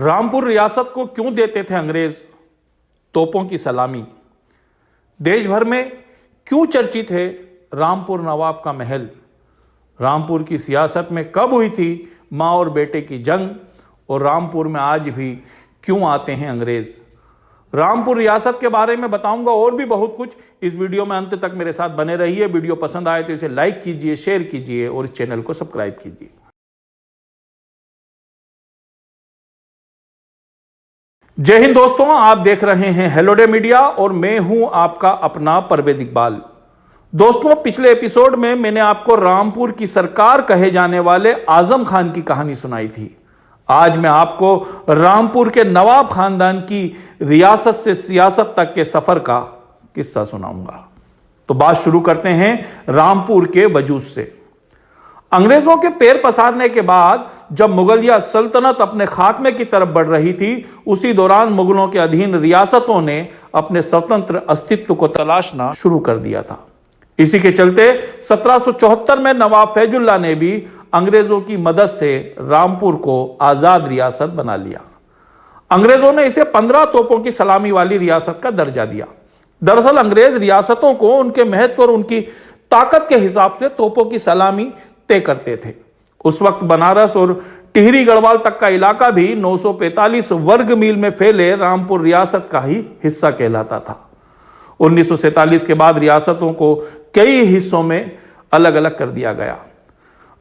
रामपुर रियासत को क्यों देते थे अंग्रेज तोपों की सलामी? देश भर में क्यों चर्चित है रामपुर नवाब का महल? रामपुर की सियासत में कब हुई थी माँ और बेटे की जंग? और रामपुर में आज भी क्यों आते हैं अंग्रेज? रामपुर रियासत के बारे में बताऊंगा और भी बहुत कुछ। इस वीडियो में अंत तक मेरे साथ बने रहिए। वीडियो पसंद आए तो इसे लाइक कीजिए, शेयर कीजिए और इस चैनल को सब्सक्राइब कीजिए। जय हिंद दोस्तों, आप देख रहे हैं हेलो डे मीडिया और मैं हूं आपका अपना परवेज इकबाल। दोस्तों, पिछले एपिसोड में मैंने आपको रामपुर की सरकार कहे जाने वाले आजम खान की कहानी सुनाई थी। आज मैं आपको रामपुर के नवाब खानदान की रियासत से सियासत तक के सफर का किस्सा सुनाऊंगा। तो बात शुरू करते हैं रामपुर के वजूद से। अंग्रेजों के पैर पसारने के बाद जब मुगलिया सल्तनत अपने खात्मे की तरफ बढ़ रही थी, उसी दौरान मुगलों के अधीन रियासतों ने अपने स्वतंत्र अस्तित्व को तलाशना शुरू कर दिया था। इसी के चलते 1774 में नवाब फैजुल्लाह ने भी अंग्रेजों की मदद से रामपुर को आजाद रियासत बना लिया। अंग्रेजों ने इसे 15 तोपों की सलामी वाली रियासत का दर्जा दिया। दरअसल अंग्रेज रियासतों को उनके महत्व और उनकी ताकत के हिसाब से तोपों की सलामी तय करते थे। उस वक्त बनारस और टिहरी गढ़वाल तक का इलाका भी 945 वर्ग मील में फैले रामपुर रियासत का ही हिस्सा कहलाता था। 1947 के बाद रियासतों को कई हिस्सों में अलग अलग कर दिया गया।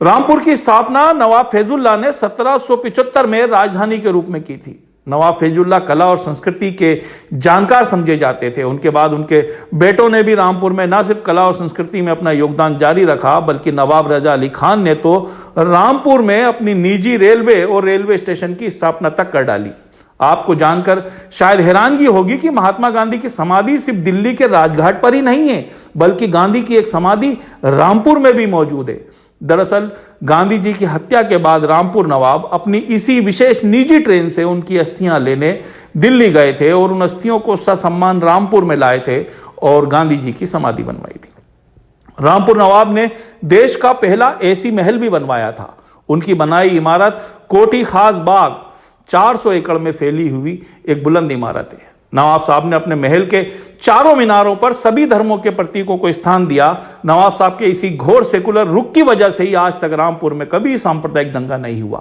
रामपुर की स्थापना नवाब फैजुल्लाह ने 1775 में राजधानी के रूप में की थी। नवाब फैजुल्लाह कला और संस्कृति के जानकार समझे जाते थे। उनके बाद उनके बेटों ने भी रामपुर में न सिर्फ कला और संस्कृति में अपना योगदान जारी रखा, बल्कि नवाब रजा अली खान ने तो रामपुर में अपनी निजी रेलवे और रेलवे स्टेशन की स्थापना तक कर डाली। आपको जानकर शायद हैरानगी होगी कि महात्मा गांधी की समाधि सिर्फ दिल्ली के राजघाट पर ही नहीं है, बल्कि गांधी की एक समाधि रामपुर में भी मौजूद है। दरअसल गांधी जी की हत्या के बाद रामपुर नवाब अपनी इसी विशेष निजी ट्रेन से उनकी अस्थियां लेने दिल्ली गए थे और उन अस्थियों को ससम्मान रामपुर में लाए थे और गांधी जी की समाधि बनवाई थी। रामपुर नवाब ने देश का पहला एसी महल भी बनवाया था। उनकी बनाई इमारत कोठी खास बाग 400 एकड़ में फैली हुई एक बुलंद इमारत है। नवाब साहब ने अपने महल के चारों मीनारों पर सभी धर्मों के प्रतीकों को स्थान दिया। नवाब साहब के इसी घोर सेकुलर रुख की वजह से ही आज तक रामपुर में कभी सांप्रदायिक दंगा नहीं हुआ।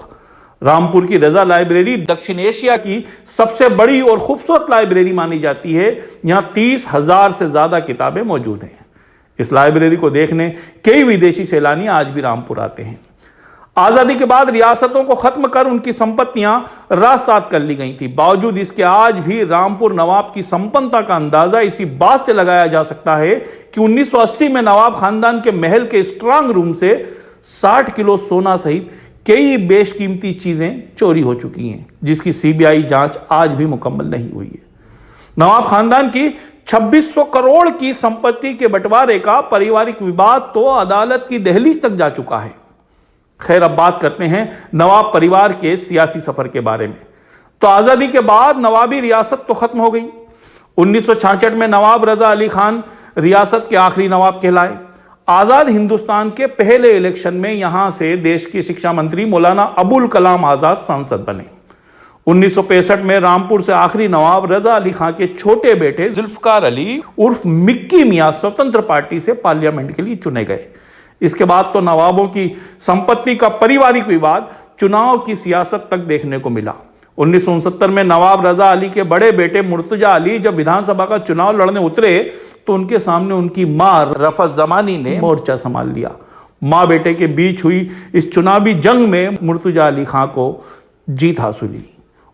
रामपुर की रजा लाइब्रेरी दक्षिण एशिया की सबसे बड़ी और खूबसूरत लाइब्रेरी मानी जाती है। यहां 30,000 से ज्यादा किताबें मौजूद हैं। इस लाइब्रेरी को देखने कई विदेशी सैलानी आज भी रामपुर आते हैं। आजादी के बाद रियासतों को खत्म कर उनकी संपत्तियां रास्तात कर ली गई थी। बावजूद इसके आज भी रामपुर नवाब की संपन्नता का अंदाजा इसी बात से लगाया जा सकता है कि 1980 में नवाब खानदान के महल के स्ट्रांग रूम से 60 किलो सोना सहित कई बेशकीमती चीजें चोरी हो चुकी हैं, जिसकी सीबीआई जांच आज भी मुकम्मल नहीं हुई है। नवाब खानदान की 2600 करोड़ की संपत्ति के बंटवारे का पारिवारिक विवाद तो अदालत की दहलीज तक जा चुका है। खैर, अब बात करते हैं नवाब परिवार के सियासी सफर के बारे में। तो आजादी के बाद नवाबी रियासत तो खत्म हो गई। 1966 में नवाब रजा अली खान रियासत के आखिरी नवाब कहलाए। आजाद हिंदुस्तान के पहले इलेक्शन में यहां से देश की शिक्षा मंत्री मौलाना अबुल कलाम आजाद सांसद बने। 1965 में रामपुर से आखिरी नवाब रजा अली खान के छोटे बेटे जुल्फकार अली उर्फ मिक्की मियां स्वतंत्र पार्टी से पार्लियामेंट के लिए चुने गए। इसके बाद तो नवाबों की संपत्ति का पारिवारिक विवाद चुनाव की सियासत तक देखने को मिला। 1969 में नवाब रजा अली के बड़े बेटे मुर्तजा अली जब विधानसभा का चुनाव लड़ने उतरे तो उनके सामने उनकी मां रफत जमानी ने मोर्चा संभाल लिया। मां बेटे के बीच हुई इस चुनावी जंग में मुर्तजा अली खां को जीत हासिल हुई।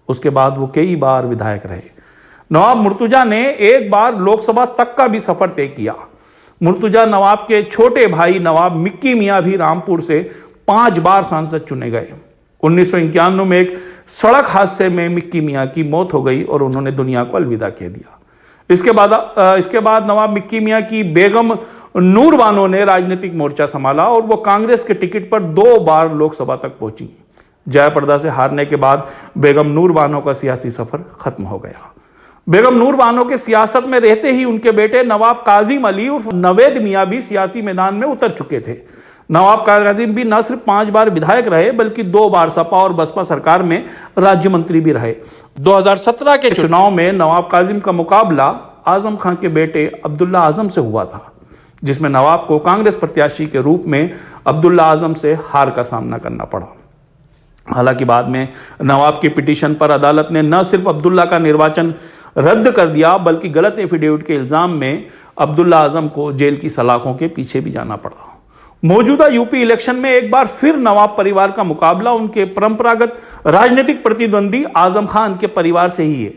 उसके बाद वो कई बार विधायक रहे। नवाब मुर्तजा ने एक बार लोकसभा तक का भी सफर तय किया। मुर्तजा नवाब के छोटे भाई नवाब मिक्की मियां भी रामपुर से 5 बार सांसद चुने गए। 1991 में एक सड़क हादसे में मिक्की मियां की मौत हो गई और उन्होंने दुनिया को अलविदा कह दिया। इसके बाद नवाब मिक्की मियां की बेगम नूर बानो ने राजनीतिक मोर्चा संभाला और वो कांग्रेस के टिकट पर 2 बार लोकसभा तक पहुंची। जयाप्रदा से हारने के बाद बेगम नूर बानो का सियासी सफर खत्म हो गया। बेगम नूर बानो के सियासत में रहते ही उनके बेटे नवाब काजिम अली उर्फ नवेद मियां भी सियासी मैदान में उतर चुके थे। नवाब कासिम भी न सिर्फ 5 बार विधायक रहे बल्कि 2 बार सपा और बसपा सरकार में राज्य मंत्री भी रहे। 2017 के चुनाव में नवाब कासिम का मुकाबला आजम खान के बेटे अब्दुल्ला आजम से हुआ था, जिसमें नवाब को कांग्रेस प्रत्याशी के रूप में अब्दुल्ला आजम से हार का सामना करना पड़ा। हालांकि बाद में नवाब की पिटीशन पर अदालत ने न सिर्फ अब्दुल्ला का निर्वाचन रद्द कर दिया बल्कि गलत एफिडेविट के इल्जाम में अब्दुल्ला आजम को जेल की सलाखों के पीछे भी जाना पड़ा। मौजूदा यूपी इलेक्शन में एक बार फिर नवाब परिवार का मुकाबला उनके परंपरागत राजनीतिक प्रतिद्वंदी आजम खान के परिवार से ही है।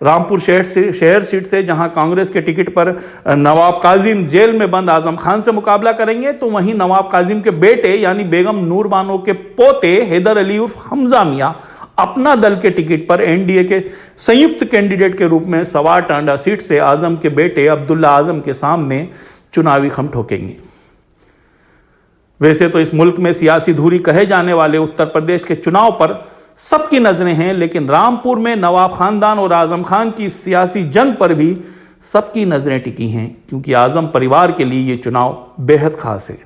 रामपुर शहर सीट से जहां कांग्रेस के टिकट पर नवाब कासिम जेल में बंद आजम खान से मुकाबला करेंगे, तो वहीं नवाब कासिम के बेटे यानी बेगम नूर बानो के पोते हैदर अली उर्फ हमजा मियां अपना दल के टिकट पर एनडीए के संयुक्त कैंडिडेट के रूप में सवार टांडा सीट से आजम के बेटे अब्दुल्ला आजम के सामने चुनावी खम ठोकेंगे। वैसे तो इस मुल्क में सियासी धुरी कहे जाने वाले उत्तर प्रदेश के चुनाव पर सबकी नजरें हैं, लेकिन रामपुर में नवाब खानदान और आजम खान की सियासी जंग पर भी सबकी नजरें टिकी हैं, क्योंकि आजम परिवार के लिए यह चुनाव बेहद खास है।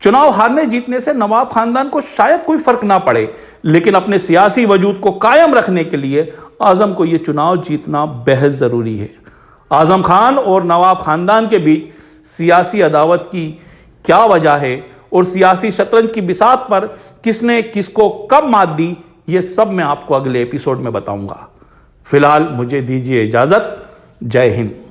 चुनाव हारने जीतने से नवाब खानदान को शायद कोई फर्क ना पड़े, लेकिन अपने सियासी वजूद को कायम रखने के लिए आजम को यह चुनाव जीतना बेहद जरूरी है। आजम खान और नवाब खानदान के बीच सियासी अदावत की क्या वजह है और सियासी शतरंज की बिसात पर किसने किसको कब मात दी, ये सब मैं आपको अगले एपिसोड में बताऊंगा। फिलहाल मुझे दीजिए इजाजत। जय हिंद।